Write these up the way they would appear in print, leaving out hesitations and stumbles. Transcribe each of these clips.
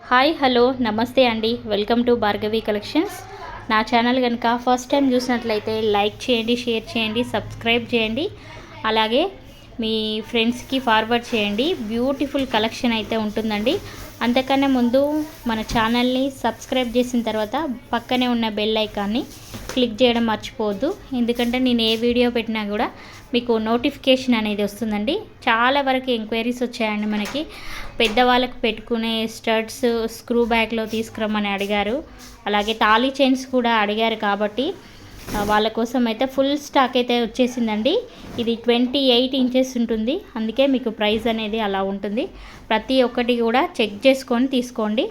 Hi hello నమస్తే అండి, welcome to Bhargavi collections. నా ఛానల్ కనుక ఫస్ట్ టైం చూసినట్లయితే లైక్ చేయండి, షేర్ చేయండి, సబ్స్క్రైబ్ చేయండి. అలాగే మీ ఫ్రెండ్స్కి ఫార్వర్డ్ చేయండి. బ్యూటిఫుల్ కలెక్షన్ అయితే ఉంటుందండి. అంతకన్నా ముందు మన ఛానల్ని సబ్స్క్రైబ్ చేసిన తర్వాత పక్కనే ఉన్న బెల్ ఐకాన్ని క్లిక్ చేయడం మర్చిపోవద్దు. ఎందుకంటే నేను ఏ వీడియో పెట్టినా కూడా మీకు నోటిఫికేషన్ అనేది వస్తుందండి. చాలా వరకు ఎంక్వైరీస్ వచ్చాయండి. మనకి పెద్దవాళ్ళకు పెట్టుకునే స్టడ్స్ స్క్రూ బ్యాగ్లో తీసుకురమ్మని అడిగారు. అలాగే తాళీ చైన్స్ కూడా అడిగారు. కాబట్టి వాళ్ళ కోసం అయితే ఫుల్ స్టాక్ అయితే వచ్చేసిందండి. ఇది 28 ఇంచెస్ ఉంటుంది. అందుకే మీకు ప్రైస్ అనేది అలా ఉంటుంది. ప్రతి ఒక్కటి కూడా చెక్ చేసుకొని తీసుకోండి.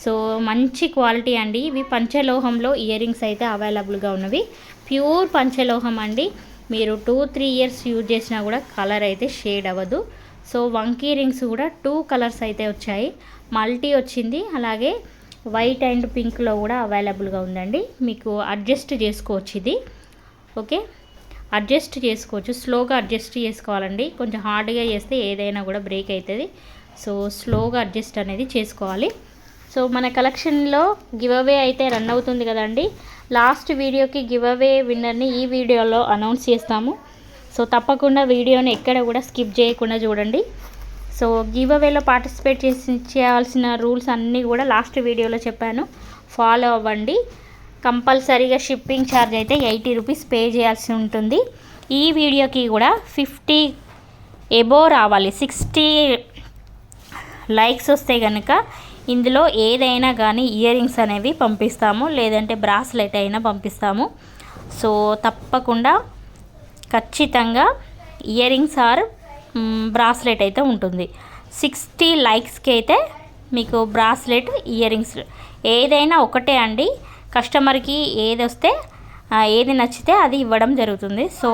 సో మంచి క్వాలిటీ అండి. ఇవి పంచలోహంలో ఇయర్ రింగ్స్ అయితే అవైలబుల్గా ఉన్నవి. ప్యూర్ పంచలోహం అండి. మీరు 2-3 ఇయర్స్ యూజ్ చేసినా కూడా కలర్ అయితే షేడ్ అవ్వదు. సో వంకీ రింగ్స్ కూడా 2 కలర్స్ అయితే వచ్చాయి. మల్టీ వచ్చింది, అలాగే వైట్ అండ్ పింక్లో కూడా అవైలబుల్గా ఉందండి. మీకు అడ్జస్ట్ చేసుకోవచ్చు. ఇది ఓకే, అడ్జస్ట్ చేసుకోవచ్చు. స్లోగా అడ్జస్ట్ చేసుకోవాలండి. కొంచెం హార్డ్గా చేస్తే ఏదైనా కూడా బ్రేక్ అవుతుంది. సో స్లోగా అడ్జస్ట్ అనేది చేసుకోవాలి. సో మన కలెక్షన్లో గివ్ అవే అయితే రన్ అవుతుంది కదండి. లాస్ట్ వీడియోకి గివ్ అవే విన్నర్ని ఈ వీడియోలో అనౌన్స్ చేస్తాము. సో తప్పకుండా వీడియోని ఎక్కడ కూడా స్కిప్ చేయకుండా చూడండి. సో గివ్ అవేలో పార్టిసిపేట్ చేయాల్సిన రూల్స్ అన్నీ కూడా లాస్ట్ వీడియోలో చెప్పాను, ఫాలో అవ్వండి. కంపల్సరీగా షిప్పింగ్ ఛార్జ్ అయితే 80 రూపీస్ పే చేయాల్సి ఉంటుంది. ఈ వీడియోకి కూడా 50 ఎబో రావాలి. 60 లైక్స్ వస్తే కనుక ఇందులో ఏదైనా కానీ ఇయర్ రింగ్స్ అనేవి పంపిస్తాము, లేదంటే బ్రాస్లెట్ అయినా పంపిస్తాము. సో తప్పకుండా ఖచ్చితంగా ఇయర్ రింగ్స్ ఆర్ బ్రాస్లెట్ అయితే ఉంటుంది. 60 లైక్స్కి అయితే మీకు బ్రాస్లెట్, ఇయర్ రింగ్స్ ఏదైనా ఒకటే అండి. కస్టమర్కి ఏది వస్తే ఏది నచ్చితే అది ఇవ్వడం జరుగుతుంది. సో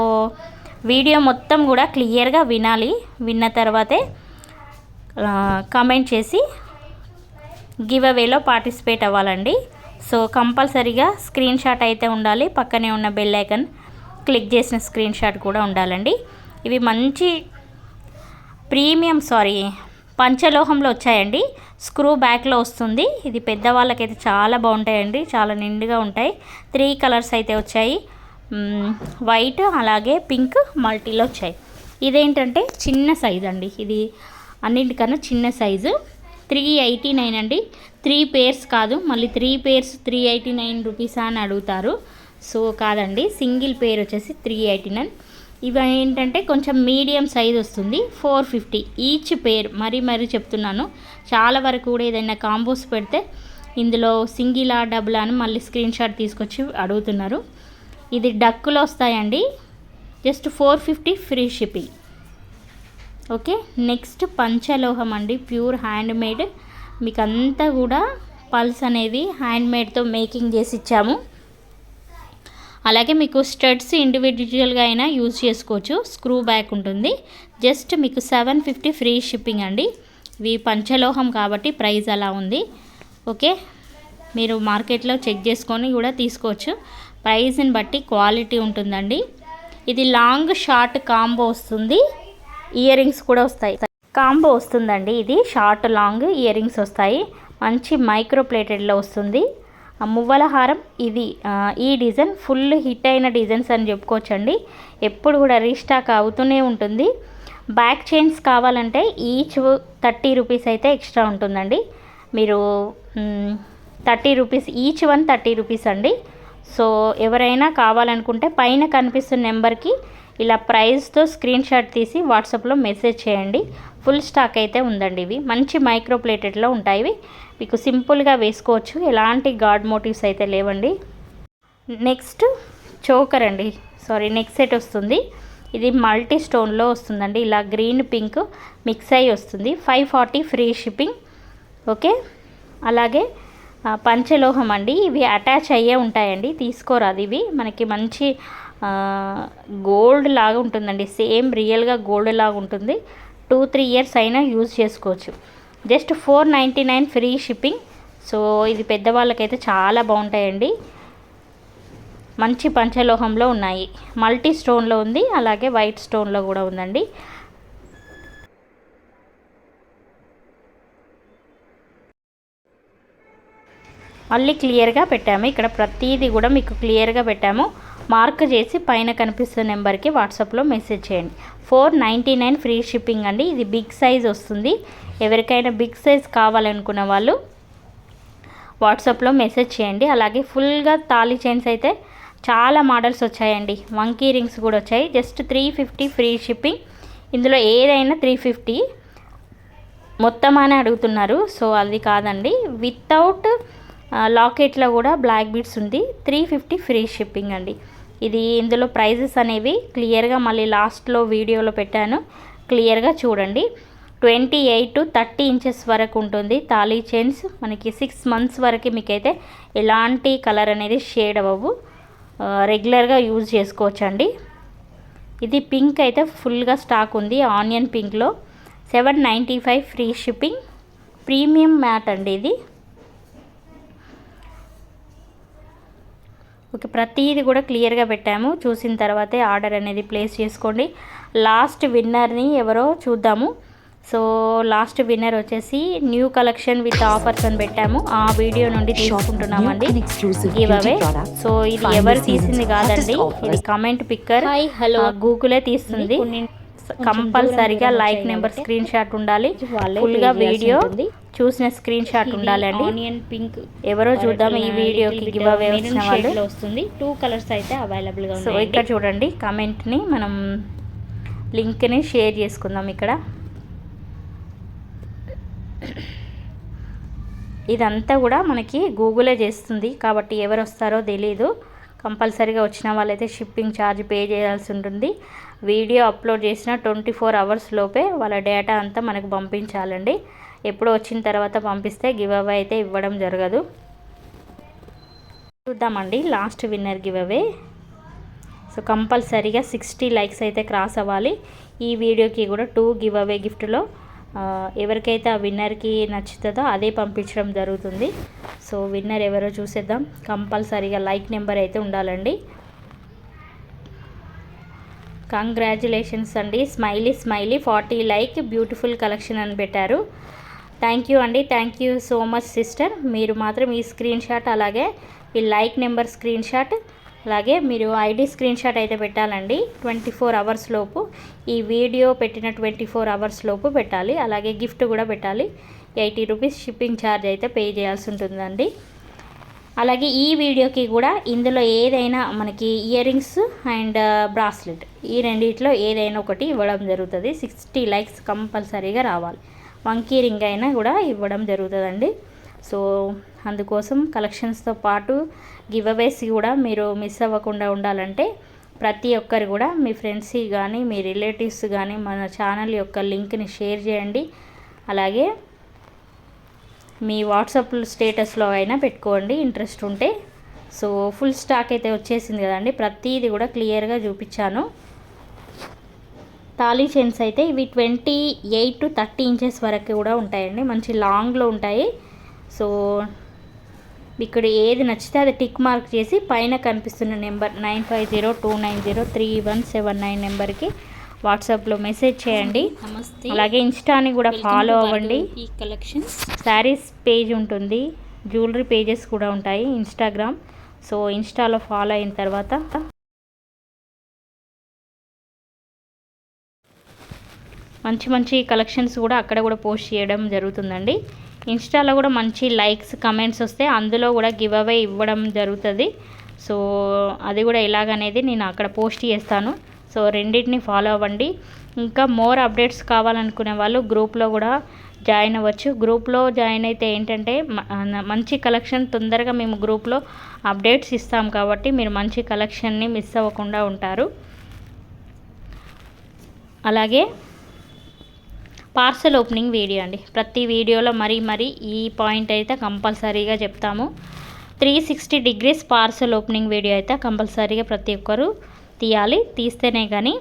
వీడియో మొత్తం కూడా క్లియర్గా వినాలి. విన్న తర్వాతే కామెంట్ చేసి గివ్ అవేలో పార్టిసిపేట్ అవ్వాలండి. సో కంపల్సరీగా స్క్రీన్ షాట్ అయితే ఉండాలి. పక్కనే ఉన్న బెల్ ఐకాన్ క్లిక్ చేసిన స్క్రీన్ షాట్ కూడా ఉండాలండి. ఇవి మంచి ప్రీమియం పంచలోహంలో వచ్చాయండి. స్క్రూ బ్యాక్లో వస్తుంది. ఇది పెద్దవాళ్ళకైతే చాలా బాగుంటాయండి. చాలా నిండుగా ఉంటాయి. 3 కలర్స్ అయితే వచ్చాయి. వైట్ అలాగే పింక్ మల్టీలో వచ్చాయి. ఇదేంటంటే చిన్న సైజ్ అండి. ఇది అన్నింటికన్నా చిన్న సైజు. 389 అండి. 3 పేర్స్ కాదు, మళ్ళీ 3 పేర్స్ 389 రూపీస్ అని అడుగుతారు. సో కాదండి, సింగిల్ పేర్ వచ్చేసి 389. ఇవి ఏంటంటే కొంచెం మీడియం సైజ్ వస్తుంది. 450 ఈచ్ పేర్. మరీ చెప్తున్నాను. చాలా వరకు కూడా ఏదైనా కాంబోస్ పెడితే ఇందులో సింగిలా డబుల్ అని మళ్ళీ స్క్రీన్ షాట్ తీసుకొచ్చి అడుగుతున్నారు. ఇది డక్కులో వస్తాయండి. Just 450 free shipping. Okay, next పంచలోహం అండి. Pure hand made. మీకు అంతా కూడా పల్స్ అనేవి హ్యాండ్ మేడ్తో మేకింగ్ చేసి ఇచ్చాము. అలాగే మీకు స్టడ్స్ ఇండివిజువల్గా అయినా యూజ్ చేసుకోవచ్చు. స్క్రూ బ్యాక్ ఉంటుంది. జస్ట్ మీకు 750 ఫ్రీ షిప్పింగ్ అండి. ఇవి పంచలోహం కాబట్టి ప్రైస్ అలా ఉంది. ఓకే, మీరు మార్కెట్లో చెక్ చేసుకొని కూడా తీసుకోవచ్చు. ప్రైస్ని బట్టి క్వాలిటీ ఉంటుందండి. ఇది లాంగ్ షార్ట్ కాంబో వస్తుంది. ఇయర్ రింగ్స్ కూడా వస్తాయి. కాంబో వస్తుందండి. ఇది షార్ట్ లాంగ్ ఇయర్ రింగ్స్ వస్తాయి. మంచి మైక్రో ప్లేటెడ్లో వస్తుంది. మువ్వల హారం. ఇది ఈ డిజైన్ ఫుల్ హిట్ అయిన డిజైన్స్ అని చెప్పుకోవచ్చండి. ఎప్పుడు కూడా రీస్టాక్ అవుతూనే ఉంటుంది. బ్యాక్ చైన్స్ కావాలంటే ఈచ్ 30 రూపీస్ అయితే ఎక్స్ట్రా ఉంటుందండి. మీరు 30 రూపీస్ ఈచ్ 30 రూపీస్ అండి. సో ఎవరైనా కావాలనుకుంటే పైన కనిపిస్తున్న నెంబర్కి ఇలా ప్రైస్తో స్క్రీన్ షాట్ తీసి వాట్సాప్లో మెసేజ్ చేయండి. ఫుల్ స్టాక్ అయితే ఉందండి. ఇవి మంచి మైక్రో ప్లేటెడ్లో ఉంటాయి. ఇవి మీకు సింపుల్గా వేసుకోవచ్చు. ఎలాంటి గాడ్ మోటివ్స్ అయితే లేవండి. నెక్స్ట్ చోకర్ అండి. నెక్ సెట్ వస్తుంది. ఇది మల్టీ స్టోన్లో వస్తుందండి. ఇలా గ్రీన్ పింక్ మిక్స్ అయ్యి వస్తుంది. 540 ఫ్రీ షిప్పింగ్. ఓకే, అలాగే పంచలోహం అండి. ఇవి అటాచ్ అయ్యే ఉంటాయండి. తీసుకోరాదు. ఇవి మనకి మంచి గోల్డ్ లాగా ఉంటుందండి. సేమ్ రియల్గా గోల్డ్ లాగా ఉంటుంది. 2-3 ఇయర్స్ అయినా యూజ్ చేసుకోవచ్చు. Just 499 free shipping. సో ఇది పెద్దవాళ్ళకైతే చాలా బాగుంటాయండి. మంచి పంచలోహంలో ఉన్నాయి. మల్టీ స్టోన్లో ఉంది, అలాగే వైట్ స్టోన్లో కూడా ఉందండి. మళ్ళీ క్లియర్గా పెట్టాము. ఇక్కడ ప్రతిదీ కూడా మీకు క్లియర్గా పెట్టాము. మార్క్ చేసి పైన కనిపిస్తున్న నెంబర్కి వాట్సాప్లో మెసేజ్ చేయండి. 499 ఫ్రీ షిప్పింగ్ అండి. ఇది బిగ్ సైజ్ వస్తుంది. ఎవరికైనా బిగ్ సైజ్ కావాలనుకున్న వాళ్ళు వాట్సాప్లో మెసేజ్ చేయండి. అలాగే ఫుల్గా తాళీ చైన్స్ అయితే చాలా మోడల్స్ వచ్చాయండి. మంకీ రింగ్స్ కూడా వచ్చాయి. Just 350 free shipping. ఇందులో ఏదైనా 350 మొత్తం అని అడుగుతున్నారు. సో అది కాదండి, వితౌట్ లాకెట్లో కూడా బ్లాక్ బీడ్స్ ఉంది. 350 ఫ్రీ షిప్పింగ్ అండి. ఇది ఇందులో ప్రైజెస్ అనేవి క్లియర్గా మళ్ళీ లాస్ట్లో వీడియోలో పెట్టాను, క్లియర్గా చూడండి. 28 to 30 ఇంచెస్ వరకు ఉంటుంది తాళీ చైన్స్. మనకి 6 months వరకు మీకైతే ఎలాంటి కలర్ అనేది షేడ్ అవ్వవు, రెగ్యులర్గా యూజ్ చేసుకోవచ్చండి. ఇది పింక్ అయితే ఫుల్గా స్టాక్ ఉంది, ఆనియన్ పింక్లో. 795 ఫ్రీ షిప్పింగ్. ప్రీమియం మ్యాట్ అండి ఇది. ఓకే, ప్రతిదీ కూడా క్లియర్గా పెట్టాము. చూసిన తర్వాతే ఆర్డర్ అనేది ప్లేస్ చేసుకోండి. లాస్ట్ విన్నర్ని ఎవరో చూద్దాము. సో లాస్ట్ విన్నర్ వచ్చేసి న్యూ కలెక్షన్ విత్ ఆఫర్స్ అని పెట్టాము. ఆ వీడియో నుండి తీసుకుంటున్నామండి గివ్ అవే. సో ఇది ఎవరు తీసింది కాదండి, ఇది కమెంట్ పిక్కర్ గూగులే తీస్తుంది. కంపల్సరిగా లైక్ నెంబర్ స్క్రీన్ షాట్ ఉండాలి, ఫుల్గా వీడియో చూసిన స్క్రీన్ షాట్ ఉండాలండి. ఆనియన్ పింక్ ఎవరో చూద్దాం. ఈ వీడియోకి గివ్ అవే వచ్చిన వాళ్ళు వస్తుంది. 2 కలర్స్ అయితే అవైలబుల్గా ఉన్నాయి. సో ఇక్కడ చూడండి, కమెంట్ని మనం లింక్ని షేర్ చేసుకుందాం. ఇక్కడ ఇదంతా కూడా మనకి గూగులే చేస్తుంది కాబట్టి ఎవరు వస్తారో తెలీదు. కంపల్సరీగా వచ్చిన వాళ్ళైతే షిప్పింగ్ ఛార్జ్ పే చేయాల్సి ఉంటుంది. వీడియో అప్లోడ్ చేసిన 24 hours లోపే వాళ్ళ డేటా అంతా మనకు పంపించాలండి. ఎప్పుడు వచ్చిన తర్వాత పంపిస్తే గివ్ అవే అయితే ఇవ్వడం జరగదు. చూద్దామండి last winner give away. So కంపల్సరీగా 60 likes అయితే క్రాస్ అవ్వాలి. ఈ వీడియోకి కూడా 2 గివ్ అవే గిఫ్ట్లో ఎవరికైతే ఆ విన్నర్కి నచ్చుతుందో అదే పంపించడం జరుగుతుంది. సో విన్నర్ ఎవరో చూసేద్దాం. కంపల్సరీగా లైక్ నెంబర్ అయితే ఉండాలండి. కంగ్రాచులేషన్స్ అండి. స్మైలీ 40 like బ్యూటిఫుల్ కలెక్షన్ అని పెట్టారు. థ్యాంక్ యూ అండి, thank you so much sister. మీరు మాత్రం ఈ స్క్రీన్ షాట్, అలాగే ఈ లైక్ నెంబర్ స్క్రీన్ షాట్, అలాగే మీరు ఐడి స్క్రీన్ షాట్ అయితే పెట్టాలండి. 24 hours లోపు, ఈ వీడియో పెట్టిన 24 hours లోపు పెట్టాలి. అలాగే గిఫ్ట్ కూడా పెట్టాలి. 80 rupees షిప్పింగ్ ఛార్జ్ అయితే పే చేయాల్సి ఉంటుందండి. అలాగే ఈ వీడియోకి కూడా ఇందులో ఏదైనా మనకి ఇయర్ రింగ్స్ అండ్ బ్రాస్లెట్, ఈ రెండిట్లో ఏదైనా ఒకటి ఇవ్వడం జరుగుతుంది. 60 likes కంపల్సరీగా రావాలి. మంకీ రింగ్ అయినా కూడా ఇవ్వడం జరుగుతుందండి. సో అందుకోసం కలెక్షన్స్తో పాటు గివ్ అవేస్ కూడా మీరు మిస్ అవ్వకుండా ఉండాలంటే ప్రతి ఒక్కరు కూడా మీ ఫ్రెండ్స్కి కానీ మీ రిలేటివ్స్ కానీ మన ఛానల్ యొక్క లింక్ని షేర్ చేయండి. అలాగే మీ వాట్సాప్ స్టేటస్లో అయినా పెట్టుకోండి ఇంట్రెస్ట్ ఉంటే. సో ఫుల్ స్టాక్ అయితే వచ్చేసింది కదండి, ప్రతిదీ కూడా క్లియర్గా చూపించాను. తాళీ చైన్స్ అయితే ఇవి 28 to 30 ఇంచెస్ వరకు కూడా ఉంటాయండి, మంచి లాంగ్లో ఉంటాయి. సో ఇక్కడ ఏది నచ్చితే అది టిక్ మార్క్ చేసి పైన కనిపిస్తున్న నెంబర్ 9502903179 నెంబర్కి వాట్సాప్లో మెసేజ్ చేయండి. అలాగే ఇన్స్టాని కూడా ఫాలో అవ్వండి. ఈ కలెక్షన్ శారీస్ పేజ్ ఉంటుంది, జ్యువెలరీ పేజెస్ కూడా ఉంటాయి ఇన్స్టాగ్రామ్. సో ఇన్స్టాలో ఫాలో అయిన తర్వాత మంచి మంచి కలెక్షన్స్ కూడా అక్కడ కూడా పోస్ట్ చేయడం జరుగుతుందండి. ఇన్స్టాలో కూడా మంచి లైక్స్ కమెంట్స్ వస్తే అందులో కూడా గివ్ అవే ఇవ్వడం జరుగుతుంది. సో అది కూడా ఎలాగనేది నేను అక్కడ పోస్ట్ చేస్తాను. సో రెండింటిని ఫాలో అవ్వండి. ఇంకా మోర్ అప్డేట్స్ కావాలనుకునే వాళ్ళు గ్రూప్లో కూడా జాయిన్ అవ్వచ్చు. గ్రూప్లో జాయిన్ అయితే ఏంటంటే మంచి కలెక్షన్ తొందరగా మేము గ్రూప్లో అప్డేట్స్ ఇస్తాం కాబట్టి మీరు మంచి కలెక్షన్ని మిస్ అవ్వకుండా ఉంటారు. అలాగే పార్సల్ ఓపెనింగ్ వీడియో అండి, ప్రతి వీడియోలో మరీ ఈ పాయింట్ అయితే కంపల్సరీగా చెప్తాము. 360 degrees పార్సల్ ఓపెనింగ్ వీడియో అయితే కంపల్సరీగా ప్రతి ఒక్కరు తీయాలి. తీస్తేనే కానీ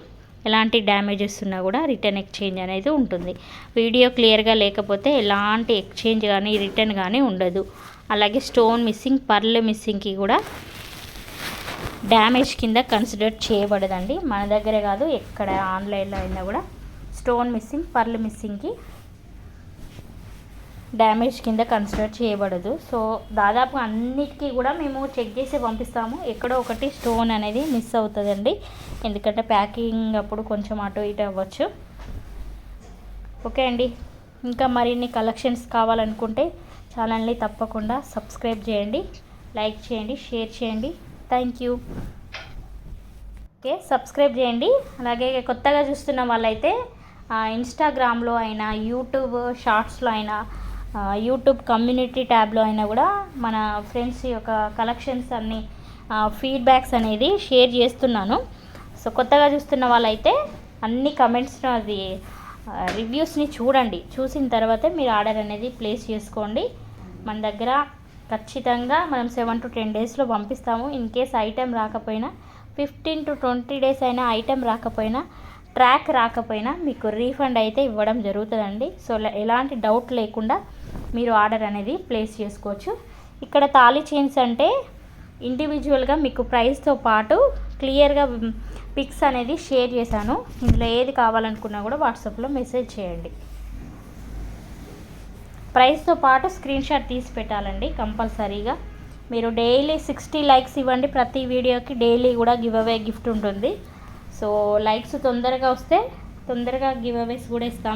ఎలాంటి డ్యామేజెస్ ఉన్నా కూడా రిటర్న్ ఎక్స్చేంజ్ అనేది ఉంటుంది. వీడియో క్లియర్గా లేకపోతే ఎలాంటి ఎక్స్చేంజ్ కానీ రిటర్న్ కానీ ఉండదు. అలాగే స్టోన్ మిస్సింగ్, పర్ల్ మిస్సింగ్కి కూడా డ్యామేజ్ కింద కన్సిడర్ చేయబడదండి. మన దగ్గరే కాదు, ఎక్కడ ఆన్లైన్లో అయినా కూడా స్టోన్ మిస్సింగ్, పర్ల్ మిస్సింగ్కి డ్యామేజ్ కింద కన్సిడర్ చేయబడదు. సో దాదాపు అన్నిటికీ కూడా మేము చెక్ చేసి పంపిస్తాము. ఎక్కడో ఒకటి స్టోన్ అనేది మిస్ అవుతుందండి, ఎందుకంటే ప్యాకింగ్ అప్పుడు కొంచెం అటు ఇటు అవ్వచ్చు. ఓకే అండి, ఇంకా మరిన్ని కలెక్షన్స్ కావాలనుకుంటే ఛానల్ని తప్పకుండా సబ్స్క్రైబ్ చేయండి, లైక్ చేయండి, షేర్ చేయండి. Thank you. ఓకే, సబ్స్క్రైబ్ చేయండి. అలాగే కొత్తగా చూస్తున్న వాళ్ళైతే ఇన్స్టాగ్రామ్లో అయినా, యూట్యూబ్ షార్ట్స్లో అయినా, యూట్యూబ్ కమ్యూనిటీ ట్యాబ్లో అయినా కూడా మన ఫ్రెండ్స్ యొక్క కలెక్షన్స్ అన్నీ ఫీడ్బ్యాక్స్ అనేది షేర్ చేస్తున్నాను. సో కొత్తగా చూస్తున్న వాళ్ళైతే అన్ని కమెంట్స్ అది రివ్యూస్ని చూడండి, చూసిన తర్వాతే మీరు ఆర్డర్ అనేది ప్లేస్ చేసుకోండి. మన దగ్గర ఖచ్చితంగా మనం 7 to 10 డేస్లో పంపిస్తాము. ఇన్ కేస్ ఐటెం రాకపోయినా 15 to 20 డేస్ అయినా ఐటెం రాకపోయినా, ట్రాక్ రాకపోయినా మీకు రీఫండ్ అయితే ఇవ్వడం జరుగుతుందండి. సో ఎలాంటి డౌట్ లేకుండా మీరు ఆర్డర్ అనేది ప్లేస్ చేసుకోవచ్చు. ఇక్కడ తాళీ చైన్స్ అంటే ఇండివిజువల్గా మీకు ప్రైస్తో పాటు క్లియర్గా పిక్స్ అనేది షేర్ చేశాను. ఇందులో ఏది కావాలనుకున్నా కూడా వాట్సాప్లో మెసేజ్ చేయండి. ప్రైస్తో పాటు స్క్రీన్ షాట్ తీసి పెట్టాలండి కంపల్సరీగా. మీరు డైలీ 60 లైక్స్ ఇవ్వండి. ప్రతి వీడియోకి డైలీ కూడా గివ్ అవే గిఫ్ట్ ఉంటుంది. సో లైక్స్ తొందరగా వస్తే తొందరగా గివ్ అవేస్ కూడా ఇస్తాం.